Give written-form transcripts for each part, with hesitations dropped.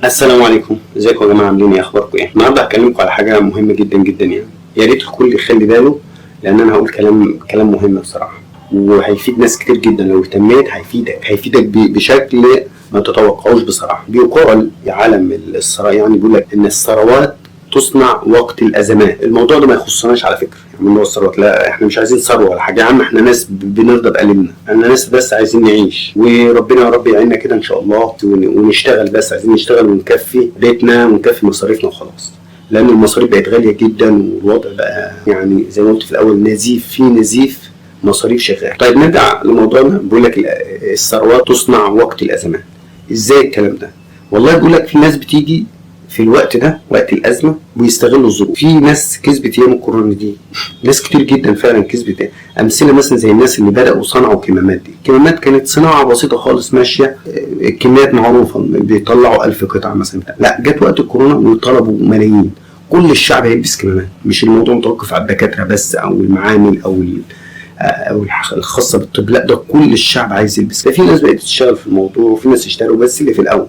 السلام عليكم، ازيكم يا جماعه؟ عاملين ايه؟ اخباركم ايه؟ النهارده هكلمكم على حاجه مهمه جدا جدا، يعني يا ريت الكل يخلي باله، لان انا هقول كلام مهم بصراحه، وهيفيد ناس كتير جدا. لو اهتميت هيفيدك بشكل ما تتوقعوش بصراحه. بيقال يا عالم الثراء، يعني بيقول لك ان الثروات تصنع وقت الازمات. الموضوع ده ما يخصناش على فكره، يعني موضوع الثروات، لا احنا مش عايزين ثروه ولا حاجه يا عم، احنا ناس بنرضى بقليلنا، احنا ناس بس عايزين نعيش، وربنا يا رب يعيننا كده ان شاء الله، ونشتغل، بس عايزين نشتغل ونكفي بيتنا ونكفي مصاريفنا وخلاص. لان المصاريف بقت غاليه جدا، والوضع بقى يعني زي ما قلت في الاول نزيف مصاريف شغال. طيب نرجع لموضوعنا. بيقول لك الثروات تصنع وقت الازمات. ازاي الكلام ده؟ والله بيقول لك في ناس بتيجي في الوقت ده، وقت الازمه، ويستغلوا الظروف. في ناس كسبت ايام الكورونا دي، ناس كتير جدا فعلا كسبت. امثله مثلا زي الناس اللي بداوا صنعوا كمامات. دي الكمامات كانت صناعه بسيطه خالص ماشيه، الكميات معروفه، بيطلعوا 1000 قطعه مثلا. لا، جت وقت الكورونا وطلبوا ملايين، كل الشعب هيلبس كمامات. مش الموضوع متوقف على الدكاتره بس او المعامل او الخاصه بالطب، لا ده كل الشعب عايز يلبس. ففي ناس بقت تشتغل في الموضوع، وفي ناس اشتروا، بس اللي في الاول.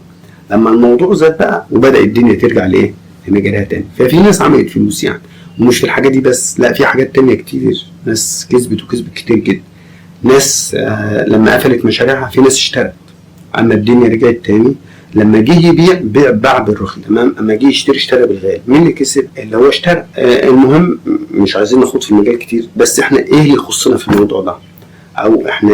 لما الموضوع زاد بقى وبدا الدنيا ترجع لايه؟ لمجالها تاني. ففي ناس عملت فلوس يعني، ومش في الحاجات دي بس، لا في حاجات تانية كتير. ناس كسبت كتير جدا. ناس لما قفلت مشاريعها، في ناس اشترت. اما الدنيا رجعت تاني، لما جه يبيع باع بالرخص، تمام. اما جه يشتري اشترى بالغالي. مين اللي كسب؟ اللي هو اشترى. المهم مش عايزين نخوض في المجال كتير، بس احنا ايه اللي يخصنا في الموضوع ده، او احنا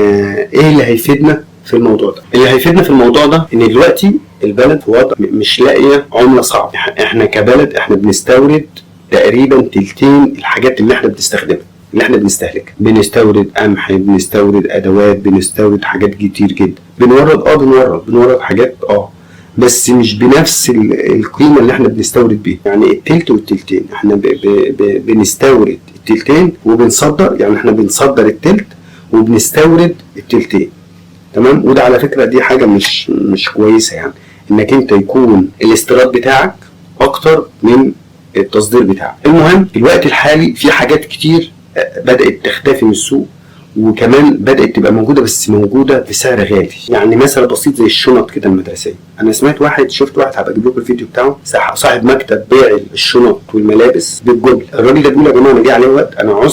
ايه اللي هيفيدنا في الموضوع ده؟ اللي هيفيدنا في الموضوع ده ان دلوقتي البلد في وضع مش لاقيه عمله صعبه. احنا كبلد احنا بنستورد تقريبا تلتين الحاجات اللي احنا بنستخدمها، اللي احنا بنستهلكها. بنستورد قمح، بنستورد ادوات، بنستورد حاجات كتير جدا. بنورد حاجات بس مش بنفس القيمه اللي احنا بنستورد بيها. يعني التلت والتلتين، احنا بنستورد التلتين وبنصدر. يعني احنا بنصدر التلت وبنستورد التلتين، تمام. وده على فكره دي حاجه مش كويسه، يعني انك انت يكون الاستيراد بتاعك اكتر من التصدير بتاعك. المهم في الوقت الحالي في حاجات كتير بدات تختفي من السوق، وكمان بدات تبقى موجوده، بس موجوده بسعر غالي. يعني مثلا بسيط زي الشنط كده المدرسيه. انا شفت واحد، هبقى اجيب لكم الفيديو بتاعه، صاحب مكتب بيع الشنط والملابس بالجمله. الراجل ده بيقول يا جماعه انا جه عليه وقت انا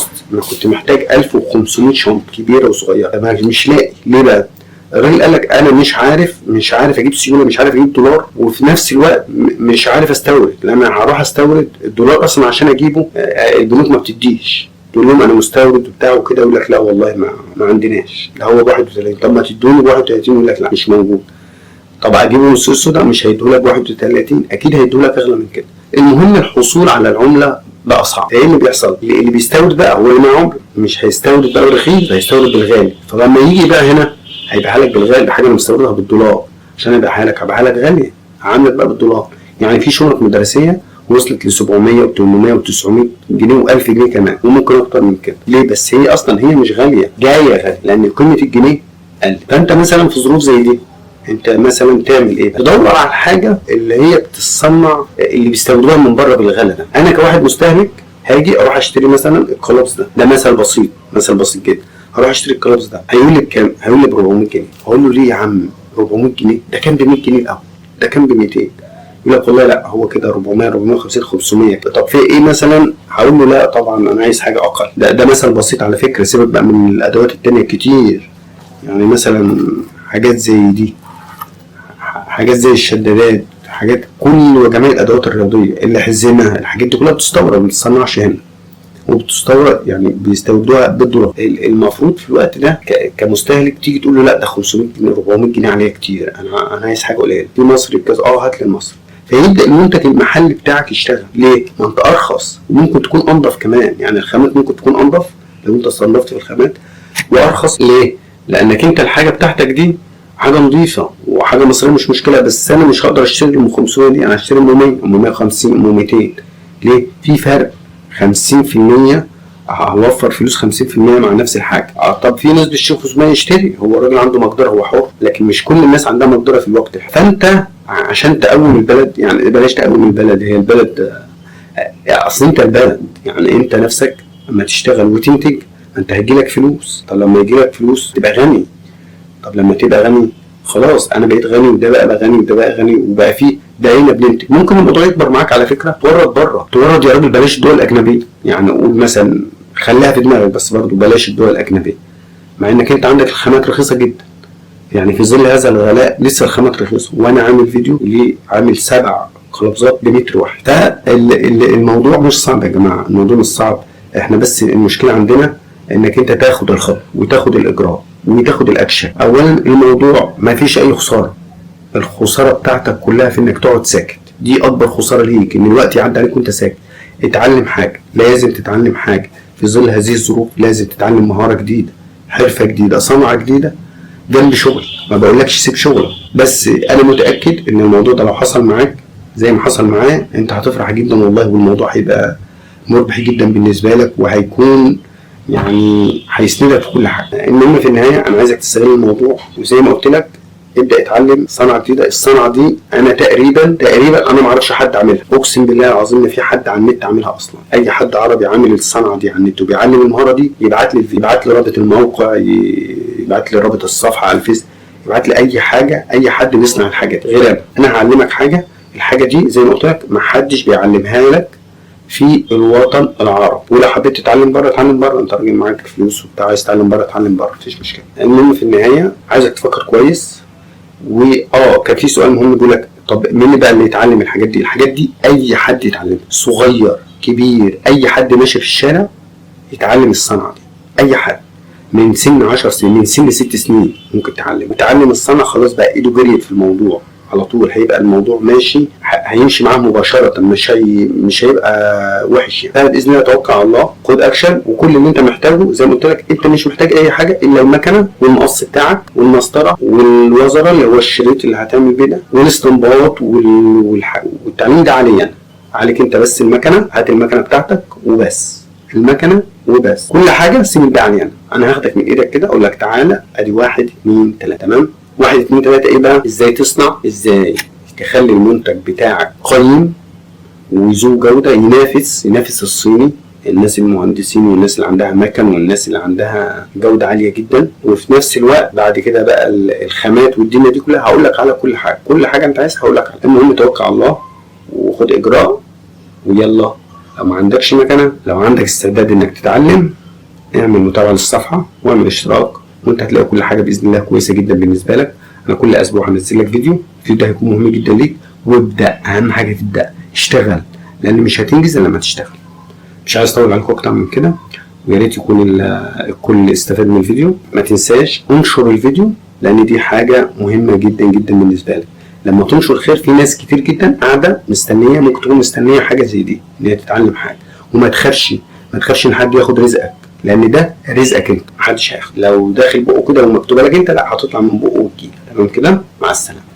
كنت محتاج 1500 شنطه كبيره وصغيره، مش لاقي. ليه بقى؟ الراجل قال لك انا مش عارف اجيب سيوله، مش عارف اجيب دولار، وفي نفس الوقت مش عارف استورد. لان انا هروح استورد الدولار اصلا عشان اجيبه، البنوك ما بتديش. تقول لهم انا مستورد وبتاع وكده، يقول لك لا والله ما عندناش. ده هو 31. طب ما تدوني ب 31، يقول لك لا مش موجود. طب اجيبه من السوق السوداء، مش هيدوا لك 31، اكيد هيدوا لك اغلى من كده. المهم الحصول على العمله بقى صعب. ايه اللي بيحصل؟ اللي بيستورد بقى هو اللي معاه عمله، مش هيستورد بقى رخيص، هيستورد بالغالي. فلما يجي بقى هنا هيبيعها لك بالغالي، بحاجه انا مستوردها بالدولار، عشان هيبيعها لك غاليه، هعاملك بقى بالدولار. يعني في شنط مدرسيه وصلت ل 700 و800 و900 جنيه و1000 جنيه كمان، وممكن اكتر من كده. ليه؟ بس هي اصلا هي مش غاليه، جايه غاليه، لان قيمه الجنيه قلت. فانت مثلا في ظروف زي دي، انت مثلا تعمل ايه؟ تدور على الحاجه اللي هي بتتصنع، اللي بيستوردوها من بره بالغلا ده. انا كواحد مستهلك هاجي اروح اشتري مثلا القلابس ده مثل بسيط جدا. هروح اشتري القلابس ده، هيقول لي بكام؟ هيقول لي ب 400 جنيه. هقول له ليه يا عم 400 جنيه؟ ده كان ب 100 جنيه الاول، ده كان ب 200. يقول لك والله لا هو كده 400 450 500. طب في ايه مثلا؟ هقول له لا طبعا انا عايز حاجه اقل. ده مثل بسيط على فكره، سيبك بقى من الادوات التانيه كتير. يعني مثلا حاجات زي دي، حاجات زي الشدادات، حاجات كل جميع الادوات الرياضيه، الحزمه، الحاجات دي كلها بتستورد، ما بتتصنعش هنا، وبتستورد يعني بيستوردوها بالدولار. المفروض في الوقت ده كمستهلك تيجي تقول له لا ده 500 جنيه 400 جنيه عليها كتير، انا عايز حاجه قليله. في مصر كذا، هات لي المصري. فيبدا المنتج المحلي بتاعك يشتغل. ليه؟ ما انت ارخص، وممكن تكون انضف كمان. يعني الخامات ممكن تكون انضف لو انت صنفت في الخامات، وارخص. ليه؟ لانك انت الحاجه بتاعتك دي حاجه نظيفه وحاجه مصريه، مش مشكله. بس انا مش هقدر اشتري ام 500 دي، انا هشتري ام 100 ام 150 ام 200. ليه؟ في فرق 50%. هوفر فلوس 50% مع نفس الحاجه. طب في ناس بتشوف ما يشتري، هو الراجل عنده مقدره، هو حر، لكن مش كل الناس عندها مقدره في الوقت. فانت عشان تقوم البلد، يعني بلاش تقوم البلد، هي البلد اصل انت البلد. يعني انت نفسك لما تشتغل وتنتج انت هيجيلك فلوس. طب لما يجيلك فلوس تبقى غني. طب لما تبقى غني خلاص انا بقيت غني، وده بقى غني، وده بقى غني، وبقى فيه بقينا بننتج. ممكن الموضوع يكبر معاك على فكره، تورد بره، تورد يا راجل، بلاش الدول الاجنبيه. يعني قول مثلا، خليها في دماغك بس برضه بلاش الدول الاجنبيه، مع انك انت عندك الخامات رخيصه جدا. يعني في ظل هذا الغلاء لسه الخامات رخيصه، وانا عامل فيديو ليه عامل 7 قلبزات بمتر واحد. فالموضوع مش صعب يا جماعه، الموضوع مش صعب. احنا بس المشكله عندنا انك انت تاخد الخطوه وتاخد الاجراء وتاخد الاكشن. اولا الموضوع ما فيش اي خساره، الخساره بتاعتك كلها في انك تقعد ساكت. دي اكبر خساره ليك، ان الوقت يعدي عليك وانت ساكت. اتعلم حاجه، لازم تتعلم حاجه في ظل هذه الظروف. لازم تتعلم مهاره جديده، حرفه جديده، صنعه جديده جنب شغل. ما بقولكش سيب شغلك، بس انا متاكد ان الموضوع ده لو حصل معاك زي ما حصل معاه انت هتفرح جدا والله، والموضوع هيبقى مربح جدا بالنسبه لك، وهيكون يعني هيسندك في كل حاجه. المهم في النهايه انا عايزك تستغل الموضوع، وزي ما قلت لك ابدا اتعلم صنعه جديده. الصنعه دي انا تقريبا انا ما اعرفش حد عاملها، اقسم بالله العظيم ان في حد على النت عاملها اصلا. اي حد عربي عامل الصنعه دي على النت وبيعلم المهاره دي يبعت لي رابط الموقع، يبعت لي رابط الصفحه على الفيس، يبعت لي اي حاجه، اي حد بيصنع الحاجه دي غير انا هعلمك حاجه. الحاجه دي زي ما قلت لك ما حدش بيعلمها لك في الوطن العربي. ولو حبيت تتعلم بره اتعلم بره، انت راجل معاك فلوس وبتاع، عايز تتعلم بره اتعلم بره، مفيش مشكله. المهم في النهايه عايزك تفكر كويس. كان في سؤال مهم بيقول لك طب مين بقى اللي يتعلم الحاجات دي؟ الحاجات دي اي حد يتعلمها، صغير كبير، اي حد ماشي في الشارع يتعلم الصنعه دي. اي حد من سن 10 سنين، من سن 6 سنين ممكن تعلم الصنعه. خلاص بقى ايده جريت في الموضوع على طول، هيبقى الموضوع ماشي، هيمشي معاه مباشره، مش هيبقى وحش يعني. فباذن الله توكل على الله، خد اكشن، وكل اللي انت محتاجه زي ما قلت لك، انت مش محتاج اي حاجه الا المكنه والمقص بتاعك والمسطره والوزره اللي هو الشريط اللي هتعمل بيه ده، والاستنباط والتعليم ده عليا عليك انت بس. المكنه، هات المكنه بتاعتك وبس، المكنه وبس. كل حاجه سيب الباقي عليا انا هاخدك من ايدك كده اقول لك تعالى ادي 1 2 3. تمام؟ 1 2 3 ايه بقى؟ ازاي تصنع، ازاي تخلي المنتج بتاعك قيم وذو جوده، ينافس الصيني، الناس المهندسين والناس اللي عندها مكن والناس اللي عندها جوده عاليه جدا. وفي نفس الوقت بعد كده بقى الخامات والدنيا دي كلها هقول لك على كل حاجه انت عايزها هقول لك عليها. المهم توكل على الله وخد اجراء ويلا. لو ما عندكش مكنه، لو عندك استعداد انك تتعلم، اعمل متابعه للصفحه واعمل اشتراك، وانت هتلاقي كل حاجه باذن الله كويسه جدا بالنسبه لك. انا كل اسبوع هنزل لك فيديو ده هيكون مهم جدا ليك. وابدا، اهم حاجه تبدا، اشتغل، لان مش هتنجز الا لما تشتغل. مش عايز اطول عليكم اكتر من كده، ويا ريت يكون الكل استفاد من الفيديو. ما تنساش انشر الفيديو، لان دي حاجه مهمه جدا جدا بالنسبه لك. لما تنشر خير، في ناس كتير جدا قاعده مستنيه، ممكن تكون مستنيه حاجه زي دي ان هي تتعلم حاجه. وما تخافش ان حد ياخد رزقك، لان ده رزقك انت، محدش هياخد. لو داخل بقه كده ومكتوبه لك انت، لا، هتطلع من بقه وتجيلك. تمام كده؟ مع السلامه.